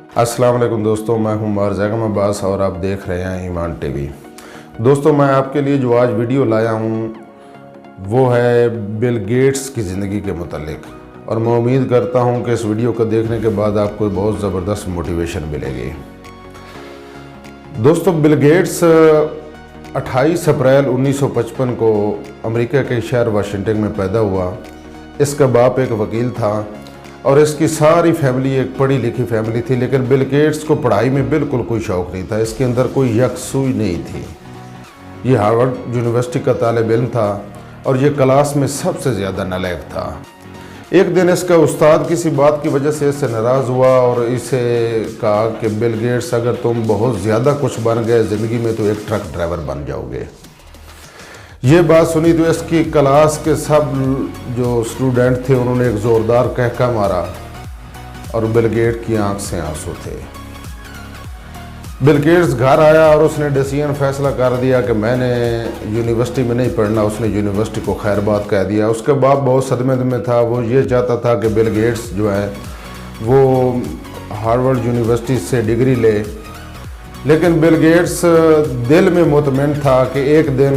अस्सलाम वालेकुम दोस्तों, मैं हूं मारज़ागम अब्बास और आप देख रहे हैं ईमान टीवी। दोस्तों, मैं आपके लिए जो आज वीडियो लाया हूं वो है बिल गेट्स की ज़िंदगी के मुतालिक, और मैं उम्मीद करता हूं कि इस वीडियो को देखने के बाद आपको बहुत ज़बरदस्त मोटिवेशन मिलेगी। दोस्तों, बिल गेट्स 28 अप्रैल 1955 को अमेरिका के शहर वाशिंगटन में पैदा हुआ। इसका बाप एक वकील था और इसकी सारी फैमिली एक पढ़ी लिखी फैमिली थी, लेकिन बिल गेट्स को पढ़ाई में बिल्कुल कोई शौक़ नहीं था। इसके अंदर कोई यकसुई नहीं थी। ये हार्वर्ड यूनिवर्सिटी का तालिब इल्म था और ये क्लास में सबसे ज़्यादा नालायक था। एक दिन इसका उस्ताद किसी बात की वजह से इससे नाराज़ हुआ और इसे कहा कि बिल गेट्स, अगर तुम बहुत ज़्यादा कुछ बन गए ज़िंदगी में तो एक ट्रक ड्राइवर बन जाओगे। ये बात सुनी तो इसकी क्लास के सब जो स्टूडेंट थे उन्होंने एक ज़ोरदार कहका मारा और बिल गेट्स की आंख से आंसू थे। बिल गेट्स घर आया और उसने डिसीजन फैसला कर दिया कि मैंने यूनिवर्सिटी में नहीं पढ़ना। उसने यूनिवर्सिटी को खैरबाद कह दिया। उसके बाप बहुत सदमे में था। वो ये चाहता था कि बिल गेट्स जो है वो हार्वर्ड यूनिवर्सिटी से डिग्री ले, लेकिन बिल गेट्स दिल में मुतमईन था कि एक दिन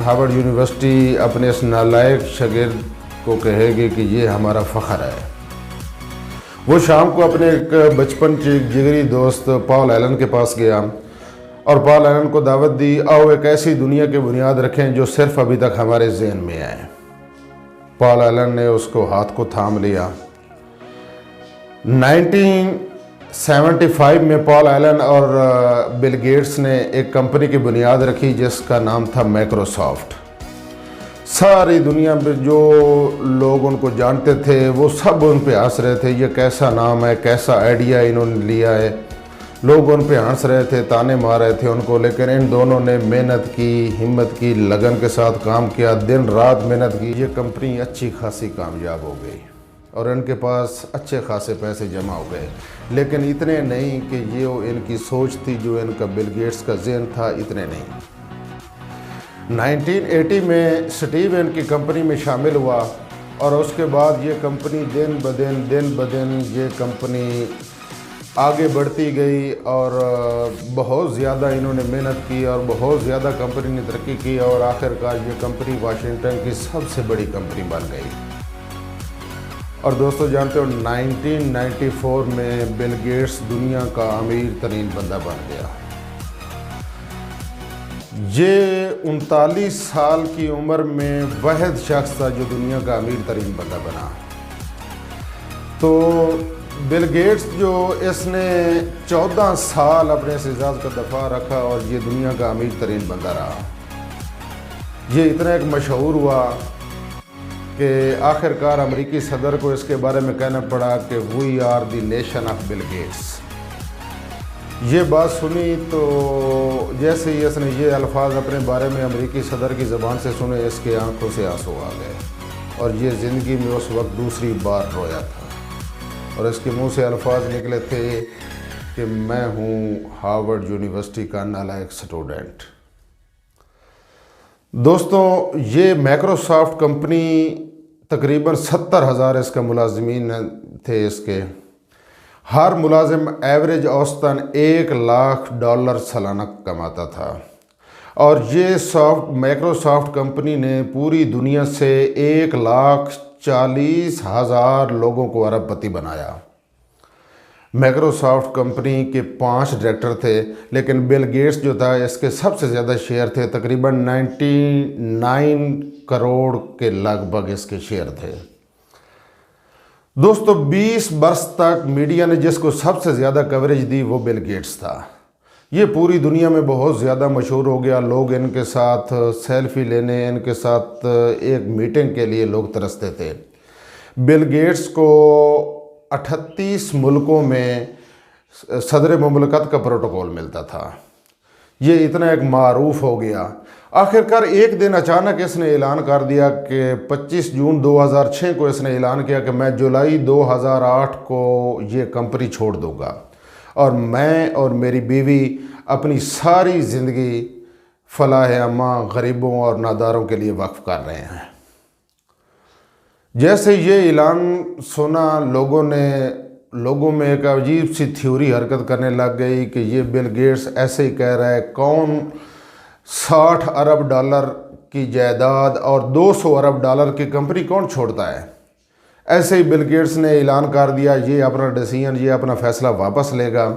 हार्वर्ड यूनिवर्सिटी अपने इस नालायक शागिर्द को कहेगी कि ये हमारा फ़ख्र है। वो शाम को अपने एक बचपन के जिगरी दोस्त पॉल एलन के पास गया और पॉल एलन को दावत दी, आओ एक ऐसी दुनिया की बुनियाद रखें जो सिर्फ अभी तक हमारे ज़हन में है। पॉल एलन ने उसको हाथ को थाम लिया। 1975 में पॉल एलन और बिल गेट्स ने एक कंपनी की बुनियाद रखी जिसका नाम था माइक्रोसॉफ्ट। सारी दुनिया में जो लोग उनको जानते थे वो सब उन पे हंस रहे थे। ये कैसा नाम है, कैसा आइडिया इन्होंने लिया है। लोग उन पे हंस रहे थे, ताने मार रहे थे उनको, लेकिन इन दोनों ने मेहनत की, हिम्मत की, लगन के साथ काम किया, दिन रात मेहनत की। ये कंपनी अच्छी खासी कामयाब हो गई और इनके पास अच्छे खासे पैसे जमा हो गए, लेकिन इतने नहीं कि ये इनकी सोच थी, जो इनका बिल गेट्स का ज़हन था, इतने नहीं। 1980 में स्टीव इनकी कंपनी में शामिल हुआ और उसके बाद ये कंपनी दिन ब दिन ये कंपनी आगे बढ़ती गई और बहुत ज़्यादा इन्होंने मेहनत की और बहुत ज़्यादा कंपनी ने तरक्की की और आखिरकार ये कंपनी वाशिंगटन की सबसे बड़ी कंपनी बन गई। और दोस्तों, जानते हो 1994 में बिल गेट्स दुनिया का अमीर तरीन बंदा बन गया। ये 39 साल की उम्र में वाहिद शख्स था जो दुनिया का अमीर तरीन बंदा बना। तो बिल गेट्स जो इसने 14 साल अपने इस एजाज़ का दफा रखा और ये दुनिया का अमीर तरीन बंदा रहा। ये इतना एक मशहूर हुआ कि आखिरकार अमेरिकी सदर को इसके बारे में कहना पड़ा कि we are the nation of Bill Gates. ये बात सुनी तो जैसे ही इसने ये अल्फाज अपने बारे में अमेरिकी सदर की ज़बान से सुने, इसके आंखों से आंसू आ गए और ये ज़िंदगी में उस वक्त दूसरी बार रोया था और इसके मुंह से अल्फाज निकले थे कि मैं हूँ हार्वर्ड यूनिवर्सिटी का नालायक स्टूडेंट। दोस्तों, ये माइक्रोसॉफ्ट कंपनी तकरीबन 70,000 इसका मुलाजमीन थे। इसके हर मुलाजिम एवरेज औसतन $1,00,000 सालाना कमाता था और ये माइक्रोसॉफ्ट कंपनी ने पूरी दुनिया से 1,40,000 लोगों को अरबपति बनाया। माइक्रोसॉफ्ट कंपनी के 5 डायरेक्टर थे, लेकिन बिल गेट्स जो था इसके सबसे ज़्यादा शेयर थे। तकरीबन 99 करोड़ के लगभग इसके शेयर थे। दोस्तों, 20 बरस तक मीडिया ने जिसको सबसे ज़्यादा कवरेज दी वो बिल गेट्स था। ये पूरी दुनिया में बहुत ज़्यादा मशहूर हो गया। लोग इनके साथ सेल्फी लेने, इनके साथ एक मीटिंग के लिए लोग तरसते थे। बिल गेट्स को 38 मुल्कों में सदर मुमलकत का प्रोटोकॉल मिलता था। ये इतना एक मारूफ हो गया। आखिरकार एक दिन अचानक इसने ऐलान कर दिया कि 25 जून 2006 को इसने ऐलान किया कि मैं जुलाई 2008 को ये कंपनी छोड़ दूंगा और मैं और मेरी बीवी अपनी सारी ज़िंदगी फलाह अम्मा, गरीबों और नादारों के लिए वक्फ कर रहे हैं। जैसे ये ऐलान सुना, लोगों ने लोगों में एक अजीब सी थ्योरी हरकत करने लग गई कि ये बिल गेट्स ऐसे ही कह रहा है, कौन 60 अरब डॉलर की जायदाद और 200 अरब डॉलर की कंपनी कौन छोड़ता है। ऐसे ही बिल गेट्स ने ऐलान कर दिया ये अपना डिसीजन, ये अपना फैसला वापस लेगा।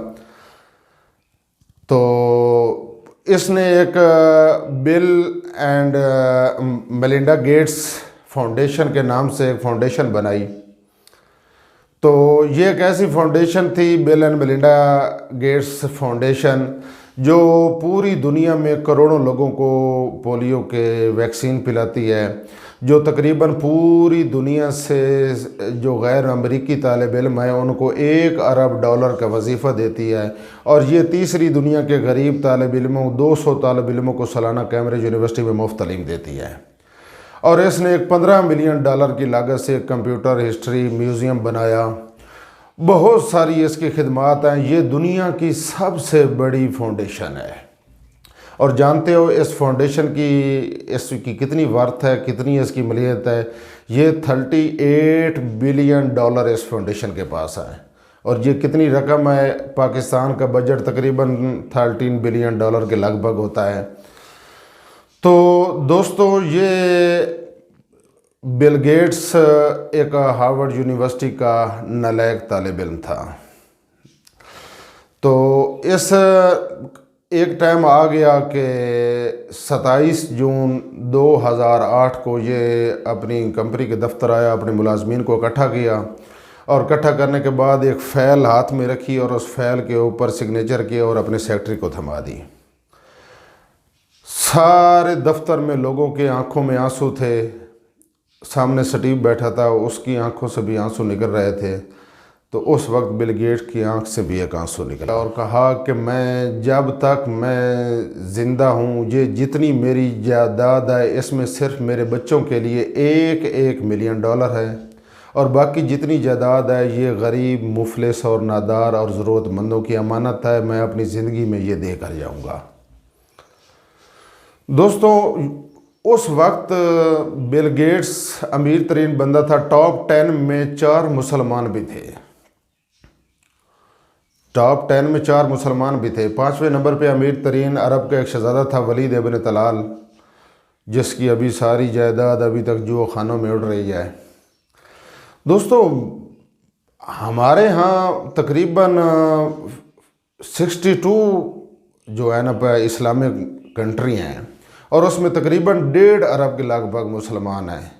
तो इसने एक bill and Melinda Gates foundation के नाम से एक फाउंडेशन बनाई। तो ये एक ऐसी फाउंडेशन थी, bill and Melinda Gates foundation, जो पूरी दुनिया में करोड़ों लोगों को पोलियो के वैक्सीन पिलाती है, जो तकरीबन पूरी दुनिया से जो गैर अमरीकी तालिब इल्म है उनको 1 अरब डॉलर का वजीफ़ा देती है, और ये तीसरी दुनिया के गरीब तालिब इल्मों 200 तालिब इल्मों को सालाना कैम्ब्रिज यूनिवर्सिटी में मुफ्त तालीम देती है। और इसने एक 15 मिलियन डॉलर की लागत से कंप्यूटर हिस्ट्री म्यूज़ियम बनाया। बहुत सारी इसकी खिदमात हैं। ये दुनिया की सबसे बड़ी फाउंडेशन है। और जानते हो इस फाउंडेशन की इसकी कितनी वर्थ है, कितनी इसकी मलियत है? ये 38 बिलियन डॉलर इस फाउंडेशन के पास है। और ये कितनी रकम है? पाकिस्तान का बजट तकरीबन 13 बिलियन डॉलर के लगभग होता है। तो दोस्तों, ये बिल गेट्स एक हार्वर्ड यूनिवर्सिटी का नालायक तालिब इल्म था। तो इस एक टाइम आ गया कि 27 जून 2008 को ये अपनी कंपनी के दफ्तर आया, अपने मुलाजमीन को इकट्ठा किया, और इकट्ठा करने के बाद एक फ़ाइल हाथ में रखी और उस फाइल के ऊपर सिग्नेचर किए और अपने सेक्रेटरी को थमा दी। सारे दफ्तर में लोगों के आंखों में आंसू थे। सामने स्टीव बैठा था, उसकी आंखों से भी आंसू निकल रहे थे। तो उस वक्त बिल गेट्स की आंख से भी एक आंसू निकला और कहा कि मैं जब तक मैं ज़िंदा हूँ, ये जितनी मेरी जायदाद है इसमें सिर्फ मेरे बच्चों के लिए 1 मिलियन डॉलर है, और बाकी जितनी जायदाद है ये गरीब, मुफलिस और नादार और ज़रूरतमंदों की अमानत है। मैं अपनी ज़िंदगी में ये दे कर जाऊँगा। दोस्तों, उस वक्त बिल गेट्स अमीर तरीन बंदा था। टॉप 10 में 4 मुसलमान भी थे। टॉप 10 में 4 मुसलमान भी थे। 5वें नंबर पे अमीर तरीन अरब का एक शहज़ादा था, वलीद इब्न तलाल, जिसकी अभी सारी जायदाद अभी तक जो खानों में उड़ रही है। दोस्तों, हमारे यहाँ तकरीबन 62 जो है ना इस्लामिक कंट्री हैं, और उसमें तकरीबन 1.5 अरब के लगभग मुसलमान हैं।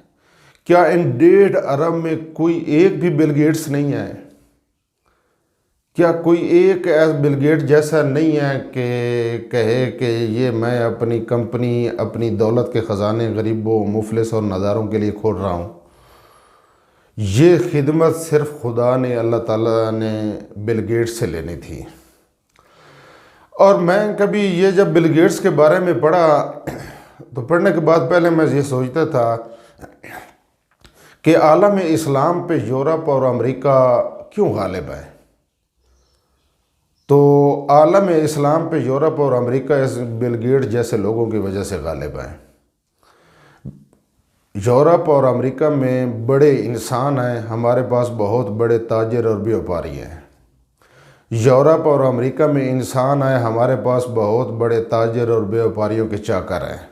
क्या इन 1.5 अरब में कोई एक भी बिल गेट्स नहीं है? क्या कोई एक बिल गेट्स जैसा नहीं है कि कहे कि ये मैं अपनी कंपनी, अपनी दौलत के ख़जाने गरीबों, मुफलिस और नादारों के लिए खोल रहा हूँ? ये खिदमत सिर्फ खुदा ने, अल्लाह ताला ने बिल गेट्स से लेनी थी। और मैं कभी ये जब बिल गेट्स के बारे में पढ़ा तो पढ़ने के बाद पहले मैं ये सोचता था कि आलम इस्लाम पे यूरोप और अमेरिका क्यों गालिब है। तो आलम इस्लाम पे यूरोप और अमेरिका इस बिल गेट्स जैसे लोगों की वजह से गालिब है। यूरोप और अमेरिका में बड़े इंसान हैं, हमारे पास बहुत बड़े ताजिर और व्यापारी हैं। यूरोप और अमेरिका में इंसान है, हमारे पास बहुत बड़े ताजिर और व्यापारियों के चाकर हैं।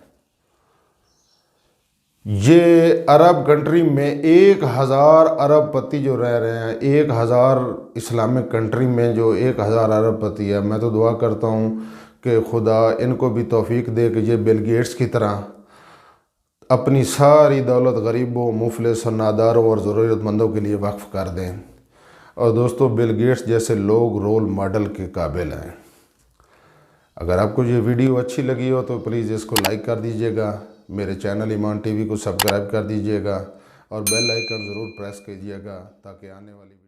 ये अरब कंट्री में 1000 अरबपति जो रह रहे हैं, 1000 इस्लामिक कंट्री में जो 1000 अरबपति है, मैं तो दुआ करता हूँ कि खुदा इनको भी तौफीक दे कि ये बिल गेट्स की तरह अपनी सारी दौलत गरीबों, मुफलिस और नादारों और ज़रूरतमंदों के लिए वक्फ़ कर दें। और दोस्तों, बिल गेट्स जैसे लोग रोल मॉडल के काबिल हैं। अगर आपको ये वीडियो अच्छी लगी हो तो प्लीज़ इसको लाइक कर दीजिएगा, मेरे चैनल ईमान टीवी को सब्सक्राइब कर दीजिएगा और बेल आइकन ज़रूर प्रेस कीजिएगा ताकि आने वाली